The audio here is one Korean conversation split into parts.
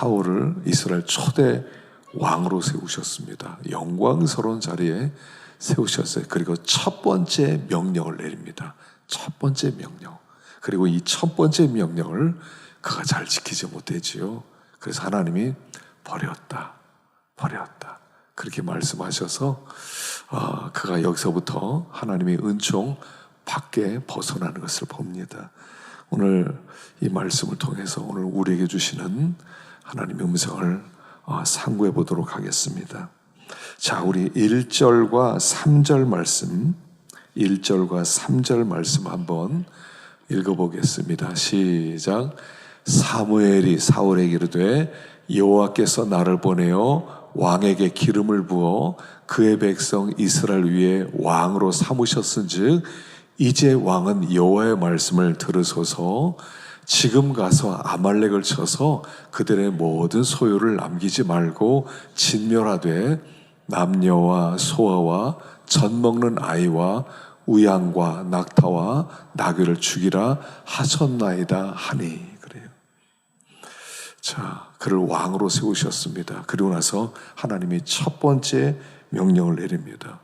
사울을 이스라엘 초대 왕으로 세우셨습니다. 영광스러운 자리에 세우셨어요. 그리고 첫 번째 명령을 내립니다. 첫 번째 명령. 그리고 이 첫 번째 명령을 그가 잘 지키지 못했지요. 그래서 하나님이 버렸다. 그렇게 말씀하셔서 그가 여기서부터 하나님의 은총 밖에 벗어나는 것을 봅니다. 오늘 이 말씀을 통해서 오늘 우리에게 주시는 하나님의 음성을 상고해 보도록 하겠습니다. 자, 우리 1절과 3절 말씀, 1절과 3절 말씀 한번 읽어보겠습니다. 시작. 사무엘이 사울에게 이르되 여호와께서 나를 보내어 왕에게 기름을 부어 그의 백성 이스라엘 위에 왕으로 삼으셨은즉 이제 왕은 여호와의 말씀을 들으소서. 지금 가서 아말렉을 쳐서 그들의 모든 소유를 남기지 말고 진멸하되 남녀와 소아와 젖 먹는 아이와 우양과 낙타와 나귀를 죽이라 하셨나이다 하니. 그래요. 자, 그를 왕으로 세우셨습니다. 그리고 나서 하나님이 첫 번째 명령을 내립니다.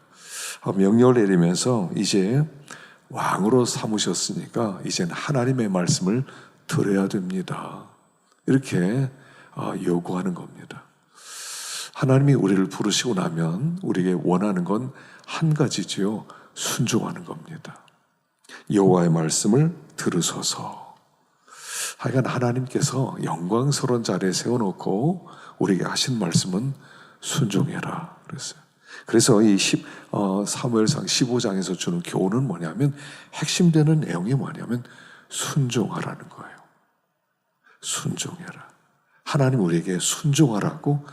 명령을 내리면서 이제 왕으로 삼으셨으니까 이제는 하나님의 말씀을 들어야 됩니다. 이렇게 요구하는 겁니다. 하나님이 우리를 부르시고 나면 우리에게 원하는 건 한 가지지요. 순종하는 겁니다. 여호와의 말씀을 들으소서. 하여간 하나님께서 영광스러운 자리에 세워놓고 우리에게 하신 말씀은 순종해라 그랬어요. 그래서 이 사무엘상 15장에서 주는 교훈은 뭐냐면, 핵심되는 내용이 뭐냐면 순종하라는 거예요. 순종해라. 하나님 우리에게 순종하라고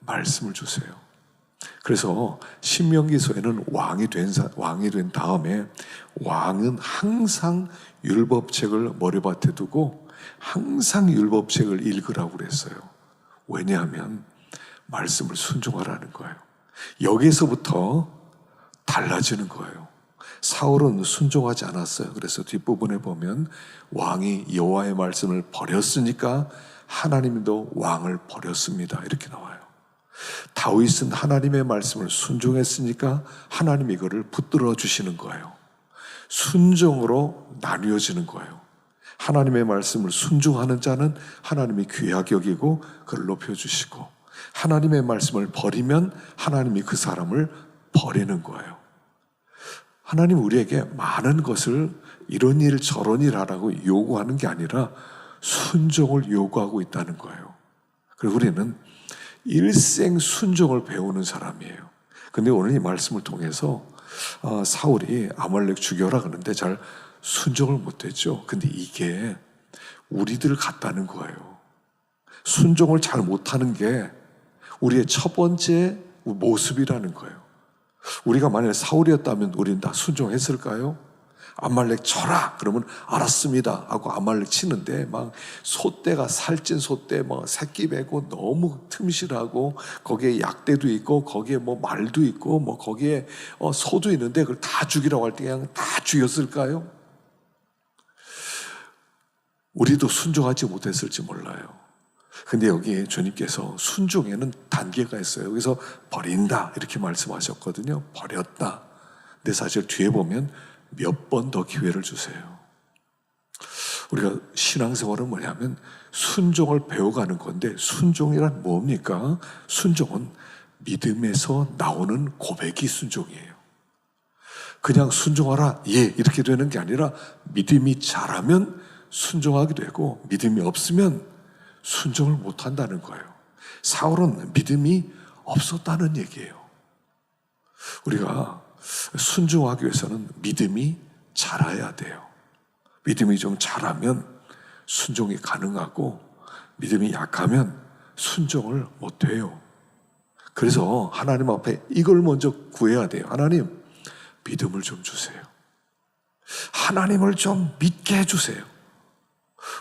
말씀을 주세요. 그래서 신명기서에는 왕이 된 다음에 왕은 항상 율법책을 머리맡에 두고 항상 율법책을 읽으라고 그랬어요. 왜냐하면 말씀을 순종하라는 거예요. 여기서부터 달라지는 거예요. 사울은 순종하지 않았어요. 그래서 뒷부분에 보면 왕이 여호와의 말씀을 버렸으니까 하나님도 왕을 버렸습니다. 이렇게 나와요. 다윗은 하나님의 말씀을 순종했으니까 하나님이 이거를 붙들어 주시는 거예요. 순종으로 나뉘어지는 거예요. 하나님의 말씀을 순종하는 자는 하나님이 귀하게 여기고 그를 높여주시고, 하나님의 말씀을 버리면 하나님이 그 사람을 버리는 거예요. 하나님 우리에게 많은 것을 이런 일 저런 일 하라고 요구하는 게 아니라 순종을 요구하고 있다는 거예요. 그리고 우리는 일생 순종을 배우는 사람이에요. 근데 오늘 이 말씀을 통해서 사울이 아말렉 죽여라 그러는데 잘 순종을 못했죠. 근데 이게 우리들 같다는 거예요. 순종을 잘 못하는 게 우리의 첫 번째 모습이라는 거예요. 우리가 만약에 사울이었다면 우리는 다 순종했을까요? 아말렉 쳐라 그러면 알았습니다 하고 아말렉 치는데, 막 소떼가 살찐 소떼 막 새끼 베고 너무 틈실하고 거기에 약대도 있고 거기에 뭐 말도 있고 뭐 거기에 소도 있는데 그걸 다 죽이라고 할 때 그냥 다 죽였을까요? 우리도 순종하지 못했을지 몰라요. 근데 여기 주님께서 순종에는 단계가 있어요. 여기서 버린다 이렇게 말씀하셨거든요. 버렸다. 근데 사실 뒤에 보면 몇 번 더 기회를 주세요. 우리가 신앙생활은 뭐냐면 순종을 배워가는 건데, 순종이란 뭡니까? 순종은 믿음에서 나오는 고백이 순종이에요. 그냥 순종하라 예 이렇게 되는 게 아니라 믿음이 잘하면 순종하게 되고 믿음이 없으면 순종을 못한다는 거예요. 사울은 믿음이 없었다는 얘기예요. 우리가 순종하기 위해서는 믿음이 자라야 돼요. 믿음이 좀 자라면 순종이 가능하고, 믿음이 약하면 순종을 못해요. 그래서 하나님 앞에 이걸 먼저 구해야 돼요. 하나님, 믿음을 좀 주세요. 하나님을 좀 믿게 해주세요.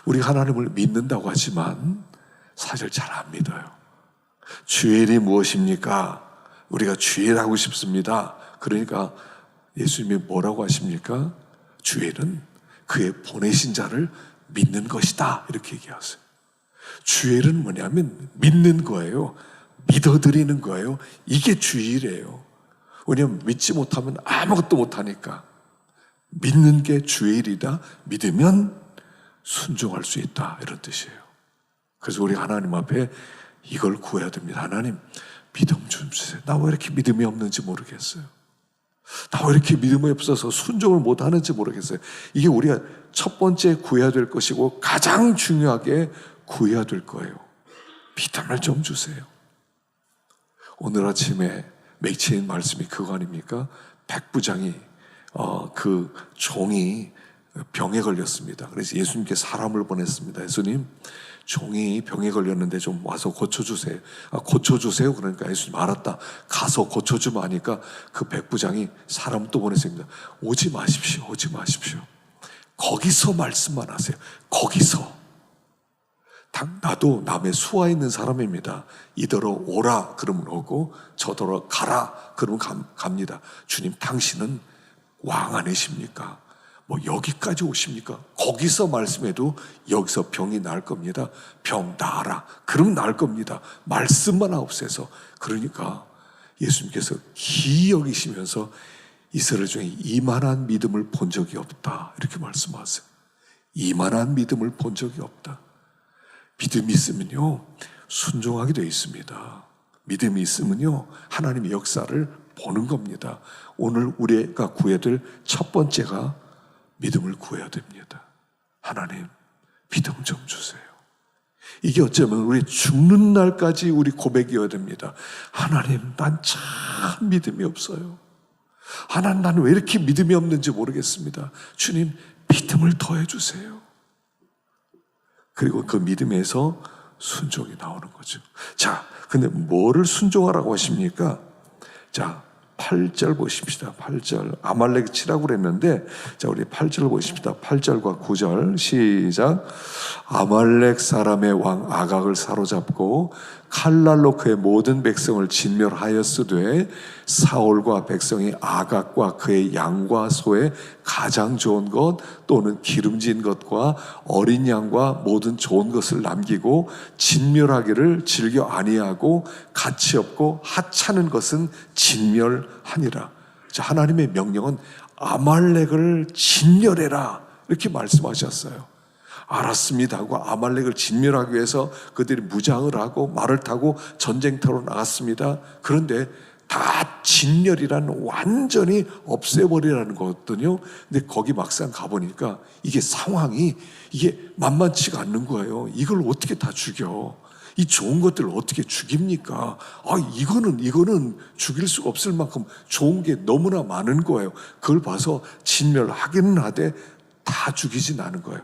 우리 하나님을 믿는다고 하지만 사실 잘 안 믿어요. 주일이 무엇입니까? 우리가 주일하고 싶습니다. 그러니까 예수님이 뭐라고 하십니까? 주일은 그의 보내신 자를 믿는 것이다 이렇게 얘기하세요. 주일은 뭐냐면 믿는 거예요. 믿어드리는 거예요. 이게 주일이에요. 왜냐하면 믿지 못하면 아무것도 못하니까. 믿는 게 주일이다. 믿으면 순종할 수 있다. 이런 뜻이에요. 그래서 우리 하나님 앞에 이걸 구해야 됩니다. 하나님, 믿음 좀 주세요. 나 왜 이렇게 믿음이 없는지 모르겠어요. 나 왜 이렇게 믿음이 없어서 순종을 못하는지 모르겠어요. 이게 우리가 첫 번째 구해야 될 것이고 가장 중요하게 구해야 될 거예요. 믿음을 좀 주세요. 오늘 아침에 맺힌 말씀이 그거 아닙니까? 백부장이 그 종이 병에 걸렸습니다. 그래서 예수님께 사람을 보냈습니다. 예수님, 종이 병에 걸렸는데 좀 와서 고쳐주세요. 고쳐주세요. 그러니까 예수님 알았다. 가서 고쳐주면 하니까 그 백부장이 사람 또 보냈습니다. 오지 마십시오. 오지 마십시오. 거기서 말씀만 하세요. 거기서. 나도 남의 수하 있는 사람입니다. 이더러 오라 그러면 오고 저더러 가라 그러면 갑니다. 주님, 당신은 왕 아니십니까? 뭐 여기까지 오십니까? 거기서 말씀해도 여기서 병이 날 겁니다. 병 나아라. 그럼 날 겁니다. 말씀만 없애서. 그러니까 예수님께서 기이 여기시면서 이스라엘 중에 이만한 믿음을 본 적이 없다. 이렇게 말씀하세요. 이만한 믿음을 본 적이 없다. 믿음이 있으면요, 순종하게 되어 있습니다. 믿음이 있으면요, 하나님의 역사를 보는 겁니다. 오늘 우리가 구해야 될 첫 번째가 믿음을 구해야 됩니다. 하나님, 믿음 좀 주세요. 이게 어쩌면 우리 죽는 날까지 우리 고백이어야 됩니다. 하나님, 난 참 믿음이 없어요. 하나님, 나는 왜 이렇게 믿음이 없는지 모르겠습니다. 주님, 믿음을 더해 주세요. 그리고 그 믿음에서 순종이 나오는 거죠. 자, 근데 뭐를 순종하라고 하십니까? 자, 8절 보십시다. 8절. 아말렉 치라고 그랬는데, 자, 우리 8절 보십시다. 8절과 9절. 시작. 아말렉 사람의 왕 아각을 사로잡고 칼날로 그의 모든 백성을 진멸하였으되 사울과 백성이 아각과 그의 양과 소의 가장 좋은 것 또는 기름진 것과 어린 양과 모든 좋은 것을 남기고 진멸하기를 즐겨 아니하고 가치 없고 하찮은 것은 진멸하니라. 자, 하나님의 명령은 아말렉을 진멸해라 이렇게 말씀하셨어요. 알았습니다 하고 아말렉을 진멸하기 위해서 그들이 무장을 하고 말을 타고 전쟁터로 나갔습니다. 그런데 다 진멸이란 완전히 없애버리라는 거거든요. 근데 거기 막상 가보니까 이게 상황이 이게 만만치가 않는 거예요. 이걸 어떻게 다 죽여? 이 좋은 것들을 어떻게 죽입니까? 이거는 죽일 수가 없을 만큼 좋은 게 너무나 많은 거예요. 그걸 봐서 진멸하기는 하되 다 죽이진 않은 거예요.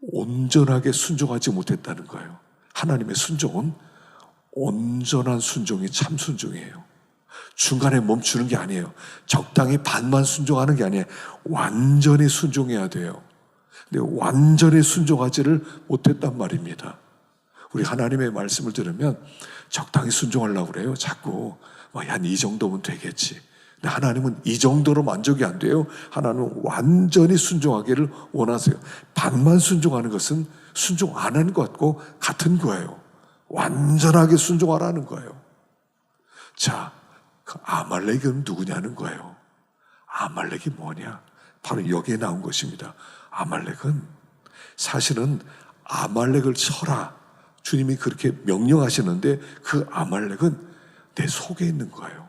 온전하게 순종하지 못했다는 거예요. 하나님의 순종은 온전한 순종이 참 순종이에요. 중간에 멈추는 게 아니에요. 적당히 반만 순종하는 게 아니에요. 완전히 순종해야 돼요. 근데 완전히 순종하지를 못했단 말입니다. 우리 하나님의 말씀을 들으면 적당히 순종하려고 그래요. 자꾸 한 이 정도면 되겠지. 근데 하나님은 이 정도로 만족이 안 돼요. 하나님은 완전히 순종하기를 원하세요. 반만 순종하는 것은 순종 안 하는 것 같고 같은 거예요. 완전하게 순종하라는 거예요. 자, 그 아말렉은 누구냐는 거예요. 아말렉이 뭐냐? 바로 여기에 나온 것입니다. 아말렉은 사실은 아말렉을 쳐라. 주님이 그렇게 명령하시는데 그 아말렉은 내 속에 있는 거예요.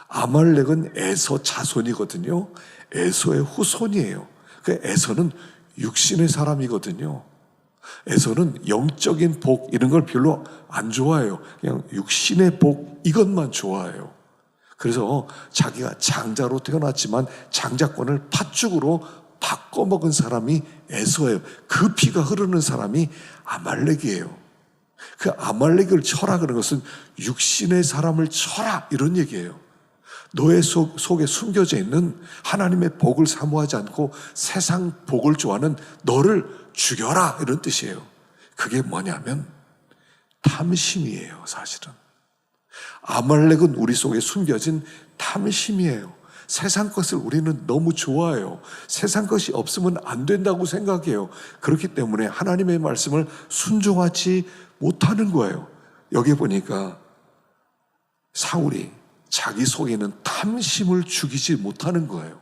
아말렉은 에서 자손이거든요. 에서의 후손이에요. 그 에서는 육신의 사람이거든요. 에서는 영적인 복 이런 걸 별로 안 좋아해요. 그냥 육신의 복 이것만 좋아해요. 그래서 자기가 장자로 태어났지만 장자권을 팥죽으로 바꿔먹은 사람이 에서예요. 그 피가 흐르는 사람이 아말렉이에요. 그 아말렉을 쳐라 그런 것은 육신의 사람을 쳐라 이런 얘기예요. 너의 속에 숨겨져 있는 하나님의 복을 사모하지 않고 세상 복을 좋아하는 너를 죽여라 이런 뜻이에요. 그게 뭐냐면 탐심이에요. 사실은 아말렉은 우리 속에 숨겨진 탐심이에요. 세상 것을 우리는 너무 좋아해요. 세상 것이 없으면 안 된다고 생각해요. 그렇기 때문에 하나님의 말씀을 순종하지 못하는 거예요. 여기 보니까 사울이 자기 속에는 탐심을 죽이지 못하는 거예요.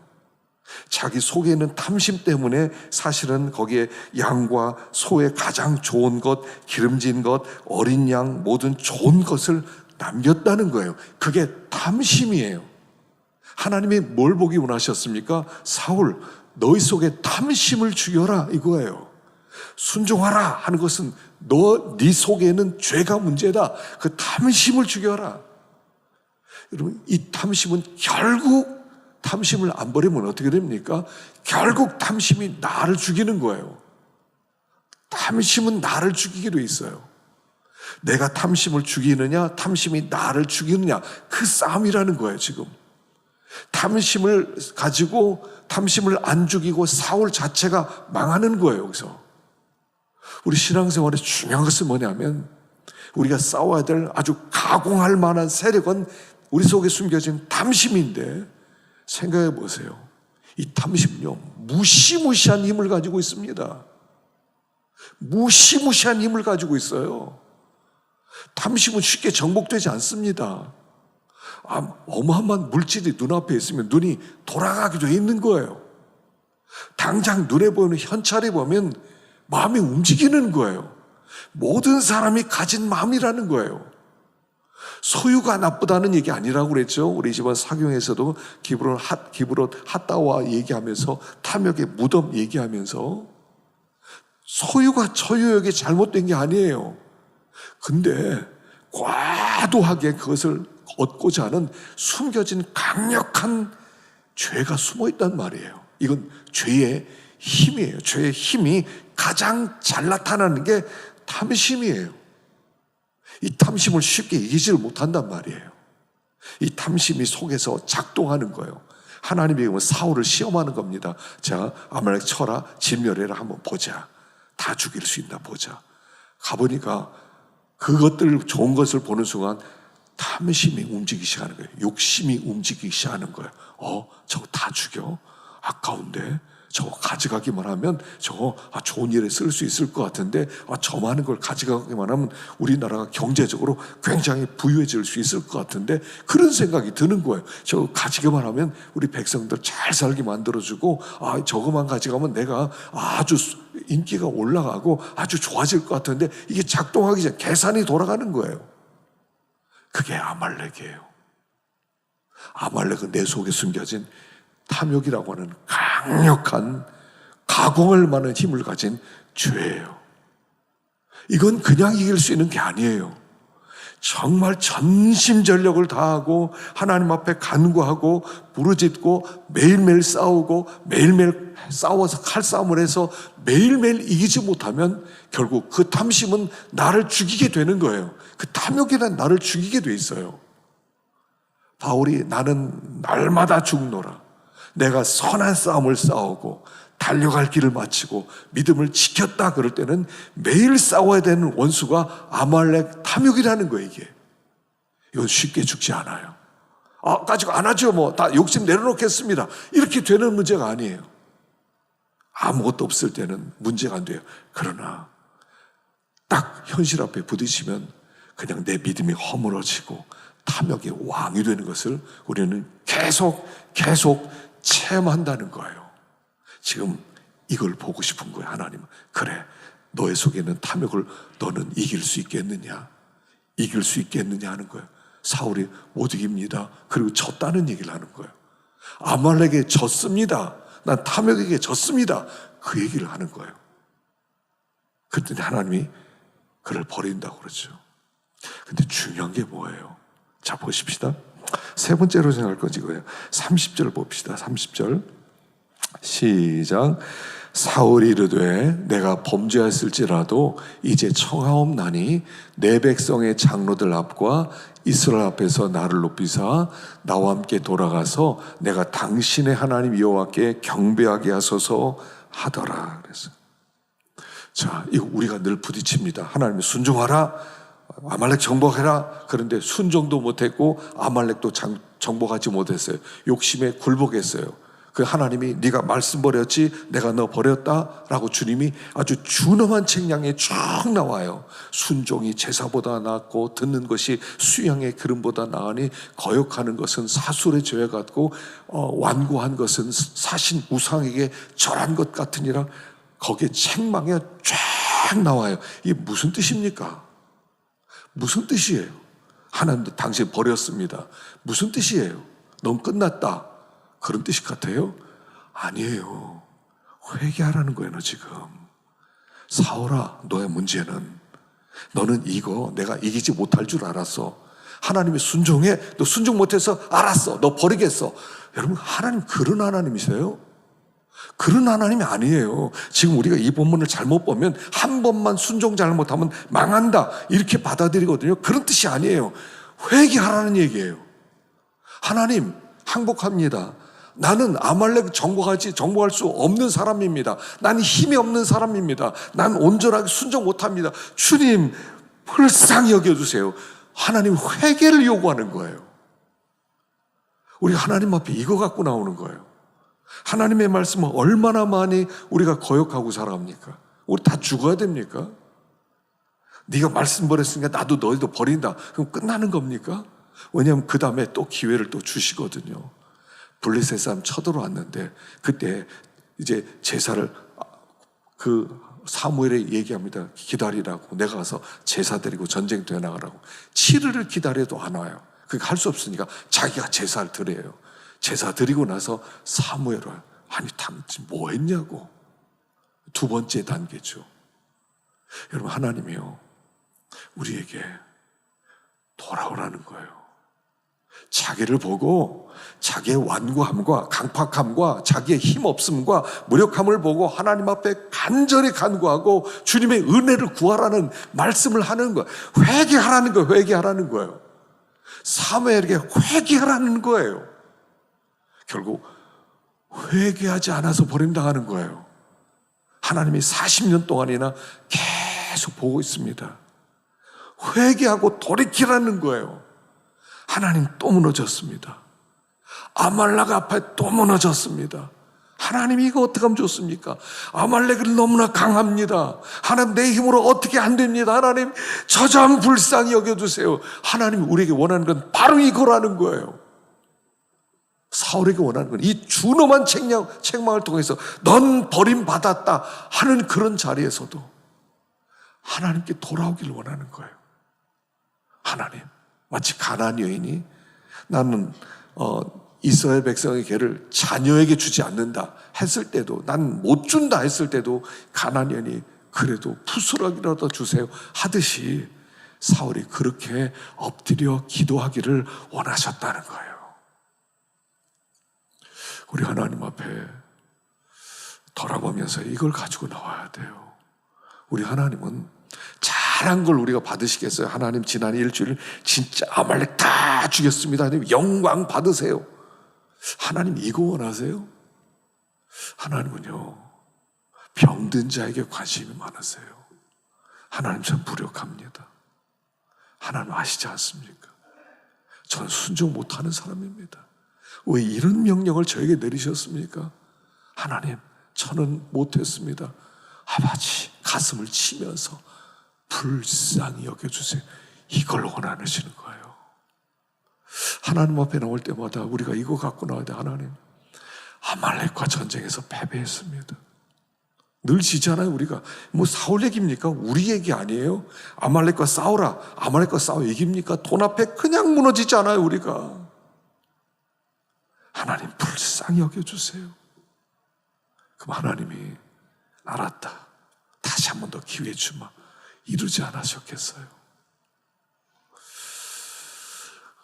자기 속에 있는 탐심 때문에 사실은 거기에 양과 소의 가장 좋은 것, 기름진 것, 어린 양, 모든 좋은 것을 남겼다는 거예요. 그게 탐심이에요. 하나님이 뭘 보기 원하셨습니까? 사울, 너희 속에 탐심을 죽여라 이거예요. 순종하라 하는 것은 네 속에는 죄가 문제다. 그 탐심을 죽여라. 여러분, 이 탐심은 결국 탐심을 안 버리면 어떻게 됩니까? 결국 탐심이 나를 죽이는 거예요. 탐심은 나를 죽이게 돼 있어요. 내가 탐심을 죽이느냐, 탐심이 나를 죽이느냐, 그 싸움이라는 거예요, 지금. 탐심을 가지고 탐심을 안 죽이고 사울 자체가 망하는 거예요, 여기서. 우리 신앙생활에 중요한 것은 뭐냐면 우리가 싸워야 될 아주 가공할 만한 세력은 우리 속에 숨겨진 탐심인데 생각해 보세요. 이 탐심은요, 무시무시한 힘을 가지고 있습니다. 무시무시한 힘을 가지고 있어요. 탐심은 쉽게 정복되지 않습니다. 어마어마한 물질이 눈앞에 있으면 눈이 돌아가게 돼 있는 거예요. 당장 눈에 보이는 현찰이 보면 마음이 움직이는 거예요. 모든 사람이 가진 마음이라는 거예요. 소유가 나쁘다는 얘기 아니라고 그랬죠. 우리 집안 사경에서도 기브롯 핫다와 얘기하면서 탐욕의 무덤 얘기하면서 소유가 저유욕이 잘못된 게 아니에요. 근데 과도하게 그것을 얻고자 하는 숨겨진 강력한 죄가 숨어 있단 말이에요. 이건 죄의 힘이에요. 죄의 힘이 가장 잘 나타나는 게 탐심이에요. 이 탐심을 쉽게 이기지를 못한단 말이에요. 이 탐심이 속에서 작동하는 거예요. 하나님이 사울을 시험하는 겁니다. 자, 아말렉 쳐라, 진멸해라, 한번 보자. 다 죽일 수 있나 보자. 가보니까 그것들 좋은 것을 보는 순간 탐심이 움직이기 시작하는 거예요. 욕심이 움직이기 시작하는 거예요. 저거 다 죽여? 아까운데? 저거 가져가기만 하면 저거 좋은 일에 쓸 수 있을 것 같은데 저 많은 걸 가져가기만 하면 우리나라가 경제적으로 굉장히 부유해질 수 있을 것 같은데 그런 생각이 드는 거예요. 저거 가지기만 하면 우리 백성들 잘 살게 만들어주고 저거만 가져가면 내가 아주 인기가 올라가고 아주 좋아질 것 같은데 이게 작동하기 전에 계산이 돌아가는 거예요. 그게 아말렉이에요. 아말렉은 내 속에 숨겨진 탐욕이라고 하는 강력한 가공할 만한 힘을 가진 죄예요. 이건 그냥 이길 수 있는 게 아니에요. 정말 전심전력을 다하고 하나님 앞에 간구하고 부르짖고 매일매일 싸우고 매일매일 싸워서 칼싸움을 해서 매일매일 이기지 못하면 결국 그 탐심은 나를 죽이게 되는 거예요. 그 탐욕이란 나를 죽이게 돼 있어요. 바울이 나는 날마다 죽노라. 내가 선한 싸움을 싸우고 달려갈 길을 마치고 믿음을 지켰다 그럴 때는 매일 싸워야 되는 원수가 아말렉 탐욕이라는 거예요. 이건 쉽게 죽지 않아요. 가지고 안 하죠. 다 욕심 내려놓겠습니다. 이렇게 되는 문제가 아니에요. 아무것도 없을 때는 문제가 안 돼요. 그러나 딱 현실 앞에 부딪히면 그냥 내 믿음이 허물어지고 탐욕의 왕이 되는 것을 우리는 계속 체험한다는 거예요. 지금 이걸 보고 싶은 거예요. 하나님은. 그래, 너의 속에 있는 탐욕을 너는 이길 수 있겠느냐? 이길 수 있겠느냐 하는 거예요. 사울이 못 이깁니다. 그리고 졌다는 얘기를 하는 거예요. 아말렉에 졌습니다. 난 탐욕에게 졌습니다. 그 얘기를 하는 거예요. 그랬더니 하나님이 그를 버린다고 그러죠. 근데 중요한 게 뭐예요? 자, 보십시다. 세 번째로 생각할 건 이거예요. 30절 봅시다. 30절 시작. 사울이 이르되 내가 범죄했을지라도 이제 청하옵나니 내 백성의 장로들 앞과 이스라엘 앞에서 나를 높이사 나와 함께 돌아가서 내가 당신의 하나님 여호와께 경배하게 하소서 하더라. 그래서 자, 이거 우리가 늘 부딪힙니다. 하나님이 순종하라, 아말렉 정복해라. 그런데 순종도 못했고 아말렉도 정복하지 못했어요. 욕심에 굴복했어요. 그 하나님이 네가 말씀 버렸지 내가 너 버렸다라고 주님이 아주 준엄한 책량에 쭉 나와요. 순종이 제사보다 낫고 듣는 것이 수양의 기름보다 나으니 거역하는 것은 사술의 죄 같고 완고한 것은 사신 우상에게 절한 것 같으니라. 거기에 책망에 쫙 나와요. 이게 무슨 뜻입니까? 무슨 뜻이에요? 하나님도 당신 버렸습니다. 무슨 뜻이에요? 넌 끝났다. 그런 뜻이 같아요? 아니에요. 회개하라는 거예요. 너 지금 사울아, 너의 문제는 너는 이거 내가 이기지 못할 줄 알았어. 하나님이 순종해. 너 순종 못해서 알았어. 너 버리겠어. 여러분, 하나님 그런 하나님이세요? 그런 하나님이 아니에요. 지금 우리가 이 본문을 잘못 보면 한 번만 순종 잘못하면 망한다 이렇게 받아들이거든요. 그런 뜻이 아니에요. 회개하라는 얘기예요. 하나님 항복합니다. 나는 아말렉 정복할 수 없는 사람입니다. 나는 힘이 없는 사람입니다. 난 온전하게 순종 못합니다. 주님 불쌍히 여겨주세요. 하나님 회개를 요구하는 거예요. 우리 하나님 앞에 이거 갖고 나오는 거예요. 하나님의 말씀은 얼마나 많이 우리가 거역하고 살아갑니까? 우리 다 죽어야 됩니까? 네가 말씀 버렸으니까 나도 너희도 버린다. 그럼 끝나는 겁니까? 왜냐하면 그 다음에 또 기회를 또 주시거든요. 블레셋 사람 쳐들어왔는데 그때 이제 제사를 그 사무엘에 얘기합니다. 기다리라고. 내가 가서 제사 드리고 전쟁터에 나가라고. 7일을 기다려도 안 와요. 그게 할 수 없으니까 자기가 제사를 드려요. 제사 드리고 나서 사무엘을 아니 당신 뭐 했냐고. 두 번째 단계죠. 여러분, 하나님이요 우리에게 돌아오라는 거예요. 자기를 보고 자기의 완고함과 강팍함과 자기의 힘없음과 무력함을 보고 하나님 앞에 간절히 간구하고 주님의 은혜를 구하라는 말씀을 하는 거예요. 회개하라는 거예요. 회개하라는 거예요. 사무엘에게 회개하라는 거예요. 결국 회개하지 않아서 버림당하는 거예요. 하나님이 40년 동안이나 계속 보고 있습니다. 회개하고 돌이키라는 거예요. 하나님 또 무너졌습니다. 아말렉 앞에 또 무너졌습니다. 하나님이 이거 어떻게 하면 좋습니까? 아말렉은 너무나 강합니다. 하나님 내 힘으로 어떻게 안 됩니다. 하나님 저 좀 불쌍히 여겨주세요. 하나님 우리에게 원하는 건 바로 이거라는 거예요. 사울에게 원하는 건 이 준엄한 책망을 통해서 넌 버림받았다 하는 그런 자리에서도 하나님께 돌아오기를 원하는 거예요. 하나님, 마치 가나안 여인이 나는 이스라엘 백성의 개를 자녀에게 주지 않는다 했을 때도, 난 못 준다 했을 때도 가나안 여인이 그래도 부스러기라도 주세요 하듯이 사울이 그렇게 엎드려 기도하기를 원하셨다는 거예요. 우리 하나님 앞에 돌아보면서 이걸 가지고 나와야 돼요. 우리 하나님은 잘한 걸 우리가 받으시겠어요? 하나님 지난 일주일 진짜 아말렉 다 죽였습니다. 하나님 영광 받으세요. 하나님 이거 원하세요? 하나님은요 병든 자에게 관심이 많으세요. 하나님 참 무력합니다. 하나님 아시지 않습니까? 저는 순종 못하는 사람입니다. 왜 이런 명령을 저에게 내리셨습니까? 하나님 저는 못했습니다. 아버지 가슴을 치면서 불쌍히 여겨주세요. 이걸 원하시는 거예요. 하나님 앞에 나올 때마다 우리가 이거 갖고 나와야 돼. 하나님 아말렉과 전쟁에서 패배했습니다. 늘 지잖아요. 우리가 뭐 사울 얘기입니까? 우리 얘기 아니에요. 아말렉과 싸우라. 아말렉과 싸워 얘기입니까? 돈 앞에 그냥 무너지지 않아요. 우리가. 하나님 불쌍히 여겨주세요. 그럼 하나님이 알았다. 다시 한 번 더 기회 주마. 이루지 않으셨겠어요?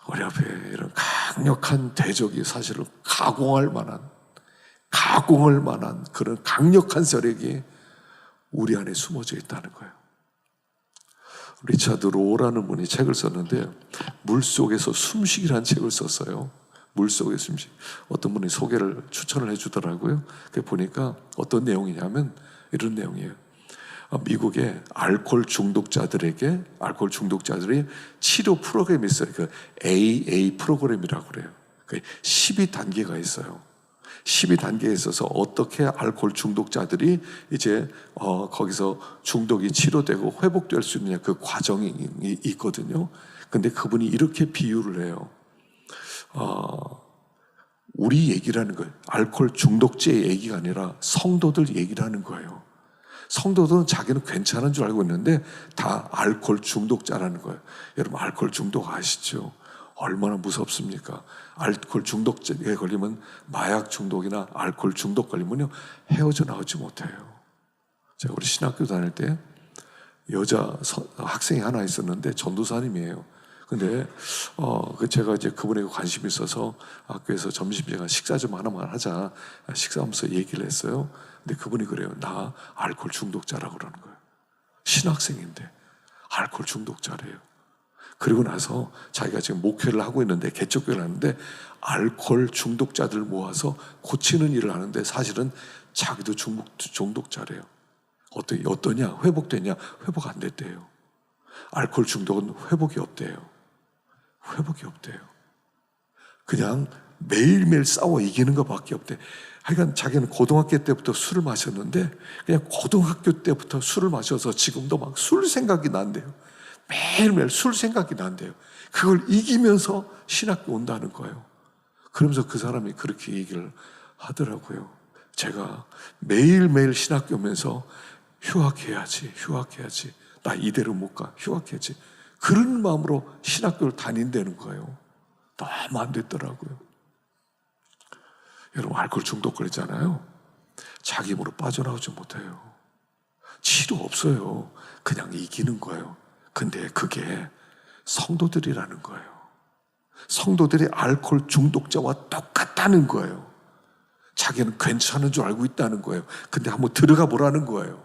우리 앞에 이런 강력한 대적이 사실은 가공할 만한 그런 강력한 세력이 우리 안에 숨어져 있다는 거예요. 리차드 로라는 분이 책을 썼는데 물속에서 숨쉬기라는 책을 썼어요. 물속의 숨쉬기. 어떤 분이 소개를 추천을 해주더라고요. 그 보니까 어떤 내용이냐면 이런 내용이에요. 미국의 알코올 중독자들이 치료 프로그램이 있어요. 그 AA 프로그램이라고 그래요. 12단계가 있어요. 12단계에 있어서 어떻게 알코올 중독자들이 이제 거기서 중독이 치료되고 회복될 수 있느냐, 그 과정이 있거든요. 근데 그분이 이렇게 비유를 해요. 우리 얘기를 하는 거예요. 알코올 중독자의 얘기가 아니라 성도들 얘기를 하는 거예요. 성도들은 자기는 괜찮은 줄 알고 있는데 다 알코올 중독자라는 거예요. 여러분, 알코올 중독 아시죠? 얼마나 무섭습니까? 알코올 중독에 걸리면, 마약 중독이나 알코올 중독 걸리면요, 헤어져 나오지 못해요. 제가 우리 신학교 다닐 때 여자 학생이 하나 있었는데 전도사님이에요. 근데 제가 이제 그분에게 관심이 있어서 학교에서 점심시간 식사 좀 하나만 하자, 식사하면서 얘기를 했어요. 근데 그분이 그래요. 나 알코올 중독자라고 그러는 거예요. 신학생인데 알코올 중독자래요. 그리고 나서 자기가 지금 목회를 하고 있는데, 개척교회를 하는데 알코올 중독자들 모아서 고치는 일을 하는데 사실은 자기도 중독자래요. 어떠냐? 회복되냐? 회복 안 됐대요. 알코올 중독은 회복이 없대요. 회복이 없대요. 그냥 매일매일 싸워 이기는 것밖에 없대. 하여간 자기는 고등학교 때부터 술을 마셨는데 그냥 고등학교 때부터 술을 마셔서 지금도 막 술 생각이 난대요. 매일매일 술 생각이 난대요. 그걸 이기면서 신학교 온다는 거예요. 그러면서 그 사람이 그렇게 얘기를 하더라고요. 제가 매일매일 신학교 오면서 휴학해야지. 나 이대로 못 가. 휴학해야지. 그런 마음으로 신학교를 다닌다는 거예요. 너무 안 됐더라고요. 여러분, 알코올 중독 걸리잖아요. 자기 힘으로 빠져나오지 못해요. 치료 없어요. 그냥 이기는 거예요. 근데 그게 성도들이라는 거예요. 성도들이 알코올 중독자와 똑같다는 거예요. 자기는 괜찮은 줄 알고 있다는 거예요. 근데 한번 들어가 보라는 거예요.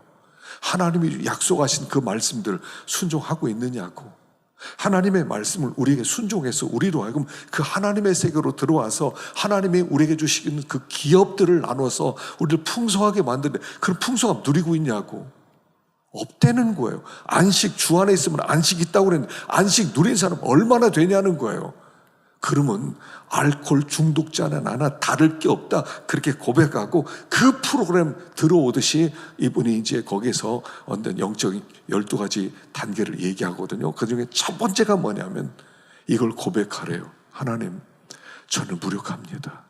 하나님이 약속하신 그 말씀들 순종하고 있느냐고. 하나님의 말씀을 우리에게 순종해서 우리로 하여금 그 하나님의 세계로 들어와서 하나님이 우리에게 주시는 그 기업들을 나눠서 우리를 풍성하게 만드는데 그런 풍성함 누리고 있냐고. 없다는 거예요. 안식, 주 안에 있으면 안식 있다고 그랬는데 안식 누린 사람 얼마나 되냐는 거예요. 그러면 알코올 중독자는 하나 다를 게 없다, 그렇게 고백하고 그 프로그램 들어오듯이 이분이 이제 거기서 어떤 영적인 12가지 단계를 얘기하거든요. 그 중에 첫 번째가 뭐냐면 이걸 고백하래요. 하나님, 저는 무력합니다.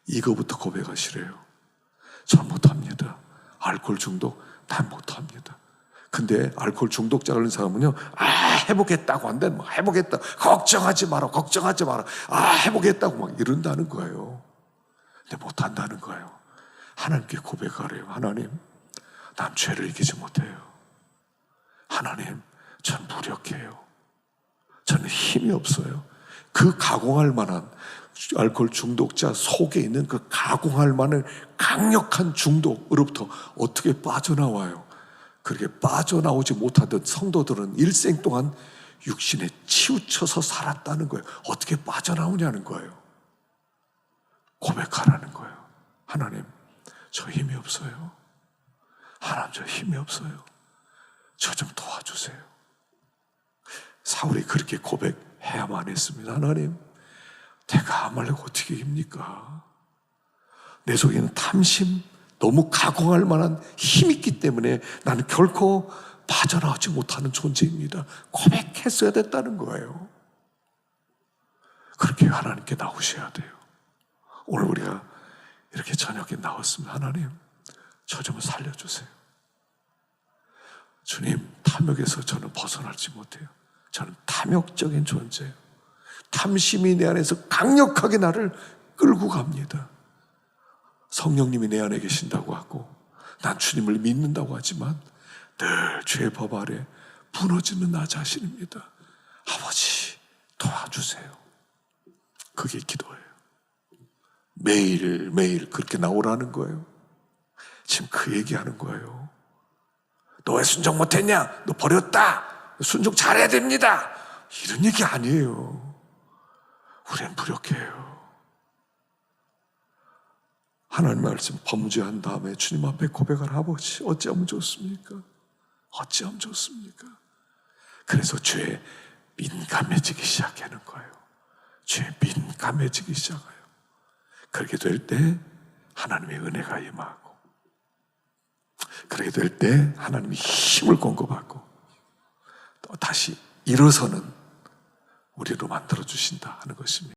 이거부터 고백하시래요. 전 못합니다. 알코올 중독 난 못합니다. 근데 알코올 중독자 걸린 사람은요, 해보겠다고 한다. 뭐 해보겠다. 걱정하지 마라. 해보겠다고 막 이런다는 거예요. 근데 못한다는 거예요. 하나님께 고백하래요. 하나님, 난 죄를 이기지 못해요. 하나님, 전 무력해요. 저는 힘이 없어요. 그 가공할 만한 알코올 중독자 속에 있는 그 가공할 만한 강력한 중독으로부터 어떻게 빠져나와요? 그렇게 빠져나오지 못하던 성도들은 일생 동안 육신에 치우쳐서 살았다는 거예요. 어떻게 빠져나오냐는 거예요. 고백하라는 거예요. 하나님, 저 힘이 없어요. 하나님, 저 힘이 없어요. 저 좀 도와주세요. 사울이 그렇게 고백해야만 했습니다. 하나님, 내가 아말렉 어떻게 이깁니까? 내 속에는 탐심, 너무 가공할 만한 힘이 있기 때문에 나는 결코 빠져나오지 못하는 존재입니다. 고백했어야 됐다는 거예요. 그렇게 하나님께 나오셔야 돼요. 오늘 우리가 이렇게 저녁에 나왔습니다. 하나님, 저 좀 살려주세요. 주님, 탐욕에서 저는 벗어나지 못해요. 저는 탐욕적인 존재예요. 탐심이 내 안에서 강력하게 나를 끌고 갑니다. 성령님이 내 안에 계신다고 하고 난 주님을 믿는다고 하지만 늘 죄의 법 아래 무너지는 나 자신입니다. 아버지, 도와주세요. 그게 기도예요. 매일매일 그렇게 나오라는 거예요. 지금 그 얘기하는 거예요. 너 왜 순종 못했냐? 너 버렸다. 순종 잘해야 됩니다. 이런 얘기 아니에요. 우리는 무력해요. 하나님 말씀 범죄한 다음에 주님 앞에 고백할 아버지, 어찌하면 좋습니까? 어찌하면 좋습니까? 그래서 죄에 민감해지기 시작하는 거예요. 죄에 민감해지기 시작해요. 그렇게 될 때 하나님의 은혜가 임하고, 그렇게 될 때 하나님의 힘을 공급하고 또 다시 일어서는 우리로 만들어 주신다 하는 것입니다.